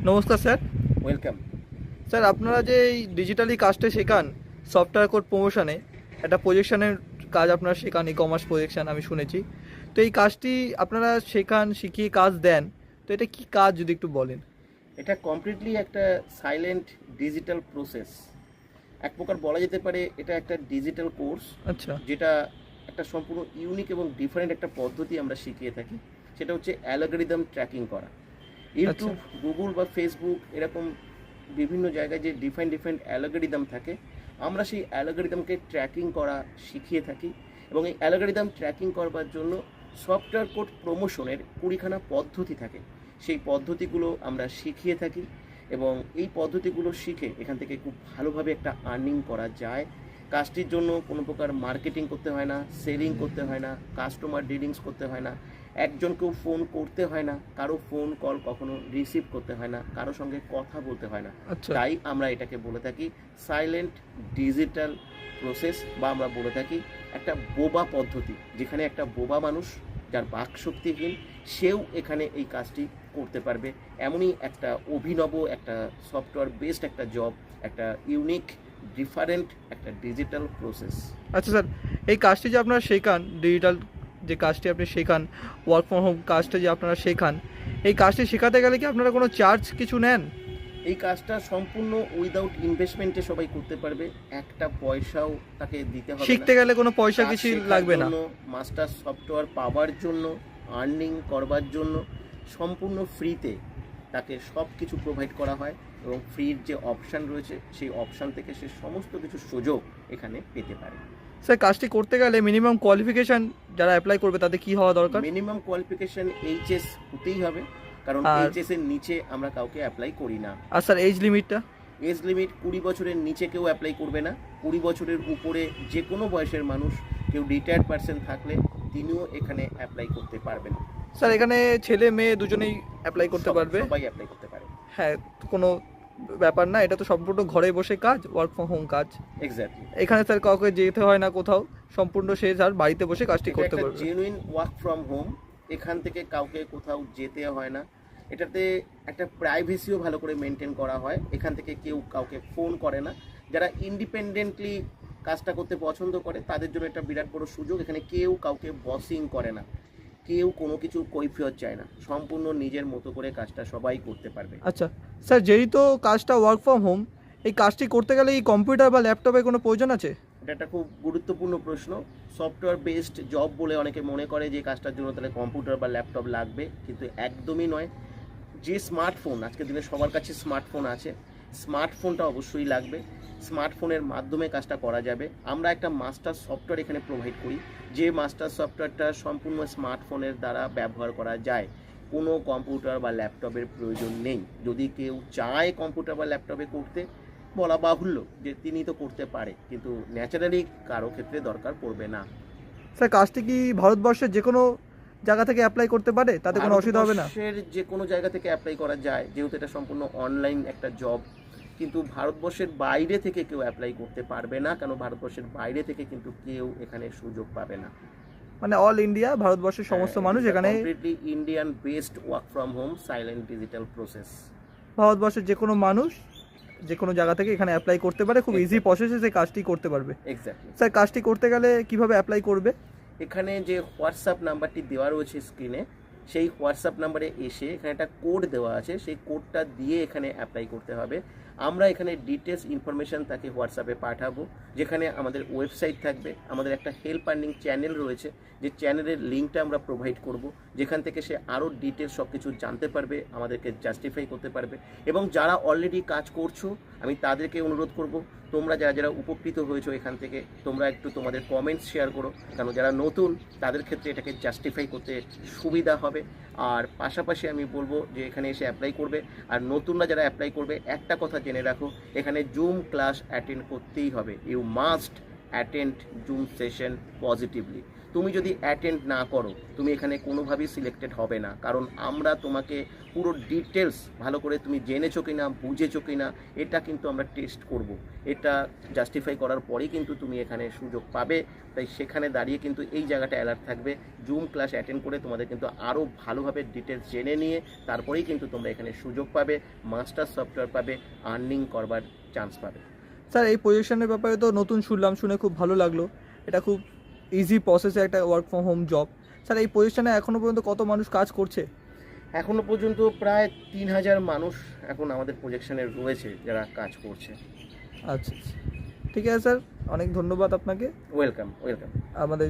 নমস্কার sir. Welcome. Sir, আপনারা যে এই ডিজিটালি কাজটা শেখান সফটওয়্যার কোড প্রমোশনে, একটা প্রজেকশনের কাজ আপনারা শেখান, ই কমার্স প্রজেকশন আমি শুনেছি। তো এই কাজটি আপনারা শেখান, শিখিয়ে কাজ দেন, তো এটা কি কাজ যদি একটু বলেন? এটা কমপ্লিটলি একটা সাইলেন্ট ডিজিটাল প্রসেস। এক প্রকার বলা যেতে পারে এটা একটা ডিজিটাল কোর্স, আচ্ছা যেটা একটা সম্পূর্ণ ইউনিক এবং ডিফারেন্ট একটা পদ্ধতি আমরা শিখিয়ে থাকি। সেটা হচ্ছে অ্যালগরিদম ট্র্যাকিং করা। আচ্ছা ইউটিউব, গুগল বা ফেসবুক এরকম বিভিন্ন জায়গায় যে ডিফারেন্ট অ্যালগরিদম থাকে, আমরা সেই অ্যালগরিদমকে ট্র্যাকিং করা শিখিয়ে থাকি। এবং এই অ্যালগরিদম ট্র্যাকিং করবার জন্য সফটওয়্যার কোড প্রমোশনের 20খানা পদ্ধতি থাকে। সেই পদ্ধতিগুলো আমরা শিখিয়ে থাকি এবং এই পদ্ধতিগুলো শিখে এখান থেকে খুব ভালোভাবে একটা আর্নিং করা যায়। কাজটির জন্য কোনো প্রকার মার্কেটিং করতে হয় না, সেলিং করতে হয় না, কাস্টমার ডিলিংস করতে হয় না, একজনকেও ফোন করতে হয় না, কারো ফোন কল কখনো রিসিভ করতে হয় না, কারো সঙ্গে কথা বলতে হয় না। আচ্ছা তাই আমরা এটাকে বলে থাকি সাইলেন্ট ডিজিটাল প্রসেস, বা আমরা বলে থাকি একটা বোবা পদ্ধতি, যেখানে একটা বোবা মানুষ যার বাকশক্তিহীন সেও এখানে এই কাজটি করতে পারবে। এমনই একটা অভিনব একটা সফটওয়্যার বেসড একটা জব, একটা ইউনিক ডিফারেন্ট একটা ডিজিটাল প্রসেস। আচ্ছা স্যার, এই কাজটি যে আপনারা শেখান, ডিজিটাল যে কাজটি আপনি শেখান, ওয়ার্ক ফ্রম হোম কাজটা যে আপনারা শেখান, এই কাজটি শেখাতে গেলে কি আপনারা কোনো চার্জ কিছু নেন? এই কাজটা সম্পূর্ণ উইদাউট ইনভেস্টমেন্টে সবাই করতে পারবে। একটা পয়সাও তাকে দিতে হবে না। শিখতে গেলে কোনো পয়সা কাজ কিছু শেখার লাগবে না? জন্য, মাস্টার সফটওয়্যার পাওয়ার জন্য, আর্নিং করবার জন্য সম্পূর্ণ ফ্রিতে তাকে সব কিছু প্রোভাইড করা হয়। এবং ফ্রির যে অপশান রয়েছে সেই অপশান থেকে সে সমস্ত কিছু সুযোগ এখানে পেতে পারে। স্যার, কাজটি করতে গেলে মিনিমাম কোয়ালিফিকেশান যারা অ্যাপ্লাই করবে তাদের কি হওয়া দরকার? মিনিমাম কোয়ালিফিকেশন এইচএস হতেই হবে, কারণ আর এইচএস এর নিচে আমরা কাউকে অ্যাপ্লাই করি না। আর স্যার, এজ লিমিটটা? এজ লিমিট 20 বছরের নিচে কেউ অ্যাপ্লাই করবে না। 20 বছরের উপরে যে কোনো বয়সের মানুষ, কেউ রিটায়ার্ড পারসন থাকলে তিনিও এখানে অ্যাপ্লাই করতে পারবেন। স্যার, এখানে ছেলে মেয়ে দুজনেই অ্যাপ্লাই করতে পারবে? সবাই অ্যাপ্লাই করতে পারে। হ্যাঁ, কোনো ব্যাপার না, এটা তো সম্পূর্ণ ঘরে বসে কাজ, ওয়ার্ক ফ্রম হোম কাজ। এক্স্যাক্টলি। এখানে স্যার কাউকে যেতে হয় না কোথাও, সম্পূর্ণ সে স্যার বাড়িতে বসে কাজটি এটা করতে একটা পারবে। Genuine work from home. এখান থেকে কাউকে কোথাও যেতে হয় না। এটাতে একটা প্রাইভেসিও ভালো করে মেনটেন করা হয়। এখান থেকে কেউ কাউকে ফোন করে না। যারা ইন্ডিপেন্ডেন্টলি কাজটা করতে পছন্দ করে তাদের জন্য একটা বিরাট বড় সুযোগ। এখানে কেউ কাউকে বসিং করে না, কেউ কোনো কিছু কৈফিয়ত চায় না। সম্পূর্ণ নিজের মতো করে কাজটা সবাই করতে পারবে। আচ্ছা স্যার, যেহেতু কাজটা ওয়ার্ক ফ্রম হোম, এই কাজটি করতে গেলে এই কম্পিউটার বা ল্যাপটপের কোনো প্রয়োজন আছে? এটা একটা খুব গুরুত্বপূর্ণ প্রশ্ন। সফটওয়্যার বেসড জব বলে অনেকে মনে করে যে কাজটার জন্য তাহলে কম্পিউটার বা ল্যাপটপ লাগবে, কিন্তু একদমই নয়। যে স্মার্টফোন, আজকের দিনে সবার কাছে স্মার্টফোন আছে, স্মার্টফোনটা অবশ্যই লাগবে। স্মার্টফোনের মাধ্যমে কাজটা করা যাবে। আমরা একটা মাস্টার সফটওয়্যার এখানে প্রোভাইড করি, যে মাস্টার সফটওয়্যারটা সম্পূর্ণ স্মার্টফোনের দ্বারা ব্যবহার করা যায়। কোনো কম্পিউটার বা ল্যাপটপের প্রয়োজন নেই। যদি কেউ চায় কম্পিউটার বা ল্যাপটপে করতে, বলা বাহুল্য যে তিনি তো করতে পারে, কিন্তু ন্যাচারালি কারো ক্ষেত্রে দরকার পড়বে না। স্যার, কাজটি কি ভারতবর্ষের যে কোনো জায়গা থেকে অ্যাপ্লাই করতে পারে? তাতে কোনো অসুবিধা হবে না? ভারতবর্ষের যে কোনো জায়গা থেকে অ্যাপ্লাই করা যায়, যেহেতু এটা সম্পূর্ণ অনলাইন একটা জব। কিন্তু ভারতবর্ষের বাইরে থেকে কেউ অ্যাপ্লাই করতে পারবে না, কেন ভারতবর্ষের বাইরে থেকে কিন্তু কেউ এখানে সুযোগ পাবে না। মানে অল ইন্ডিয়া, ভারতবর্ষের সমস্ত মানুষ এখানে? Completely Indian based work from home silent digital process. ভারতবর্ষের যে কোনো মানুষ যে কোনো জায়গা থেকে এখানে অ্যাপ্লাই করতে পারে, খুব ইজি প্রসেসে সেই কাজটি করতে পারবে। এক্স্যাক্টলি। স্যার, কাজটি করতে গেলে কিভাবে অ্যাপ্লাই করবে? এখানে যে হোয়াটসঅ্যাপ নাম্বারটি দেওয়া রয়েছে স্ক্রিনে, সেই হোয়াটসঅ্যাপ নাম্বারে এসে এখানে একটা কোড দেওয়া আছে, সেই কোডটা দিয়ে এখানে অ্যাপ্লাই করতে হবে। আমরা এখানে ডিটেলস ইনফরমেশান তাকে হোয়াটসঅ্যাপে পাঠাবো, যেখানে আমাদের ওয়েবসাইট থাকবে, আমাদের একটা হেল্প আর্নিং চ্যানেল রয়েছে, যে চ্যানেলের লিঙ্কটা আমরা প্রোভাইড করব, যেখান থেকে সে আরও ডিটেলস সব কিছু জানতে পারবে, আমাদেরকে জাস্টিফাই করতে পারবে। এবং যারা অলরেডি কাজ করছো, আমি তাদেরকে অনুরোধ করব, তোমরা যারা যারা উপকৃত হয়েছো এখান থেকে, তোমরা একটু তোমাদের কমেন্টস শেয়ার করো, কারণ যারা নতুন তাদের ক্ষেত্রে এটাকে জাস্টিফাই করতে সুবিধা হবে। আর পাশাপাশি আমি বলবো যে এখানে এসে অ্যাপ্লাই করবে। আর নতুনরা যারা অ্যাপ্লাই করবে, একটা কথা জেনে রাখো, এখানে জুম ক্লাস অ্যাটেন্ড করতেই হবে। You must attend zoom session positively. তুমি যদি অ্যাটেন্ড না করো তুমি এখানে কোনোভাবেই সিলেক্টেড হবে না, কারণ আমরা তোমাকে পুরো ডিটেলস ভালো করে তুমি জেনেছো কিনা বুঝেছো কিনা এটা কিন্তু আমরা টেস্ট করব। এটা জাস্টিফাই করার পরেই কিন্তু তুমি এখানে সুযোগ পাবে। তাই সেখানে দাঁড়িয়ে কিন্তু এই জায়গাটা অ্যালার্ট থাকবে, জুম ক্লাস অ্যাটেন্ড করে তোমাদের কিন্তু আরও ভালোভাবে ডিটেলস জেনে নিয়ে তারপরেই কিন্তু তোমরা এখানে সুযোগ পাবে, মাস্টার সফটওয়্যার পাবে, আর্নিং করবার চান্স পাবে। স্যার এই পজিশনের ব্যাপারে তো নতুন শুনলাম, শুনে খুব ভালো লাগলো। এটা খুব ইজি প্রসেসে একটা work from home job. Sir এই পজিশনে এখনও পর্যন্ত কত মানুষ কাজ করছে? এখনও পর্যন্ত প্রায় 3000 মানুষ এখন আমাদের প্রজেকশনে রয়েছে যারা কাজ করছে। আচ্ছা আচ্ছা, ঠিক আছে স্যার, অনেক ধন্যবাদ আপনাকে ওয়েলকাম ওয়েলকাম। আমাদের